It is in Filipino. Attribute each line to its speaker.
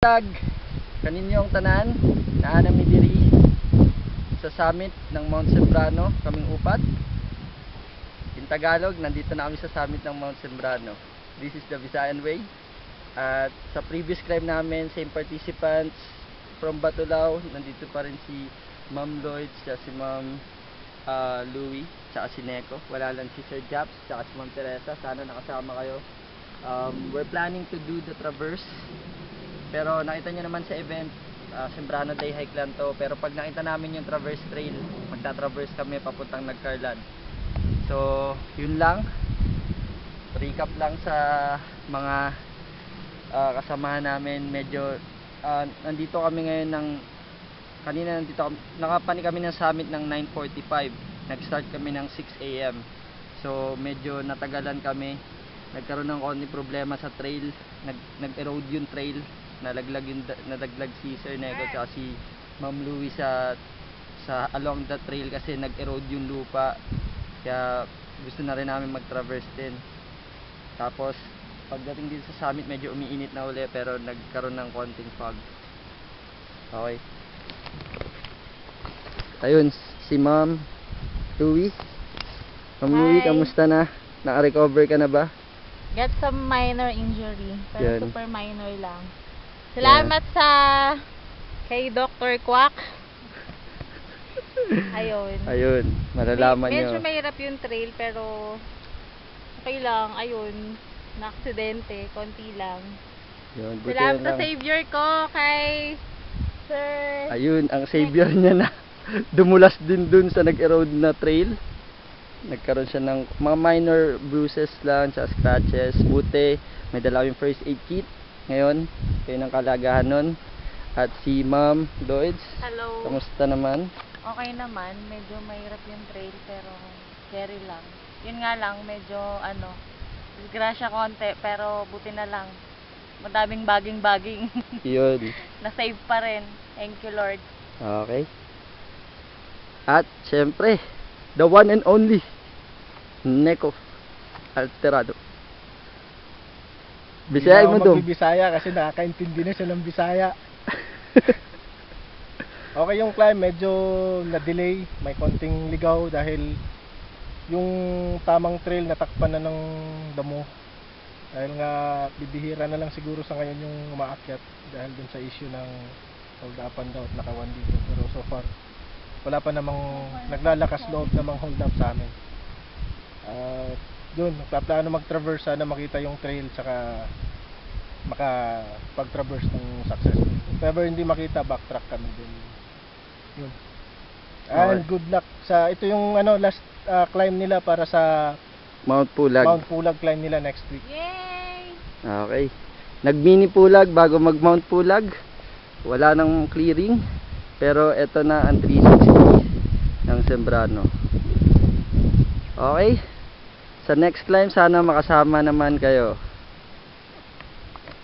Speaker 1: Tag kaninyong tanan na anami diri sa summit ng Mount Sembrano, kaming upat. In Tagalog, nandito na kami sa summit ng Mount Sembrano. This is the Visayan Way. At sa previous climb namin, same participants from Batulao, nandito pa rin si Ma'am Lloyd, si Ma'am Louie, tsaka si Neko. Wala lang si Sir Japs, tsaka si Ma'am Teresa. Sana nakasama kayo. We're planning to do the traverse. Pero nakita nyo naman sa event, Sembrano Day Hike lang to. Pero pag nakita namin yung traverse trail, magta-traverse kami papuntang Nagcarlan. So, yun lang. Recap lang sa mga kasamahan namin. Medyo, nandito kami ngayon kanina nakapani kami ng summit ng 9:45. Nag-start kami ng 6 AM. So, medyo natagalan kami. Nagkaroon ng konting problema sa trail. Nag-erode yung trail. Nalaglag si Sir Neko at si Ma'am Louie sa along the trail kasi nag-erode yung lupa, kaya gusto na rin namin mag-traverse din. Tapos pagdating din sa summit medyo umiinit na uli pero nagkaroon ng konting fog. Okay, ayun si Ma'am Louie. Ma'am Louie, kamusta na? Naka-recover ka na ba?
Speaker 2: Got some minor injury, pero
Speaker 1: Yan.
Speaker 2: super minor lang. Salamat sa kay Dr. Quack. Ayun,
Speaker 1: malalaman nyo.
Speaker 2: Medyo mahirap yung trail pero okay lang. Ayun, na-aksidente, konti lang.
Speaker 1: Yun, buti
Speaker 2: Salamat
Speaker 1: na
Speaker 2: sa
Speaker 1: lang.
Speaker 2: savior ko kay Sir.
Speaker 1: Ayun, ang savior niya na dumulas din dun sa nag-erode na trail. Nagkaroon siya ng mga minor bruises lang, sa scratches. Buti, may dala yung first aid kit ngayon, kayo ng kalagahan nun. At si Ma'am Lloyd,
Speaker 2: Hello.
Speaker 1: kamusta naman?
Speaker 2: Okay naman, medyo mahirap yung trail pero carry lang. Yun nga lang, medyo disgrasya konti pero buti na lang. Madaming baging-baging.
Speaker 1: Yun.
Speaker 2: Na-save pa rin. Thank you, Lord.
Speaker 1: Okay. At syempre, the one and only Neko Alterado. Bisaya mo dong.
Speaker 3: Bisaya kasi nakakaintindi na siya ng Bisaya. Okay yung climb, medyo na-delay, may konting ligaw dahil yung tamang trail natakpan na ng damo. Dahil nga bibihira na lang siguro sa ngayon yung umaakyat dahil dun sa issue ng hold up and down, nakawan dito. Pero so far, wala pa namang naglalakas loob namang hold up sa amin. Doon, nagpaplano mag-traverse, sana makita yung trail tsaka makapag-traverse ng successful. If ever hindi makita, backtrack kami din. Yun. And
Speaker 1: Okay.
Speaker 3: good luck sa ito yung last climb nila para sa
Speaker 1: Mount Pulag.
Speaker 3: Mount Pulag climb nila next week.
Speaker 2: Yay!
Speaker 1: Okay. Nag-mini Pulag bago mag-Mount Pulag. Wala nang clearing. Pero eto na ang 360 ng Sembrano. Okay. Sa next climb sana makasama naman kayo.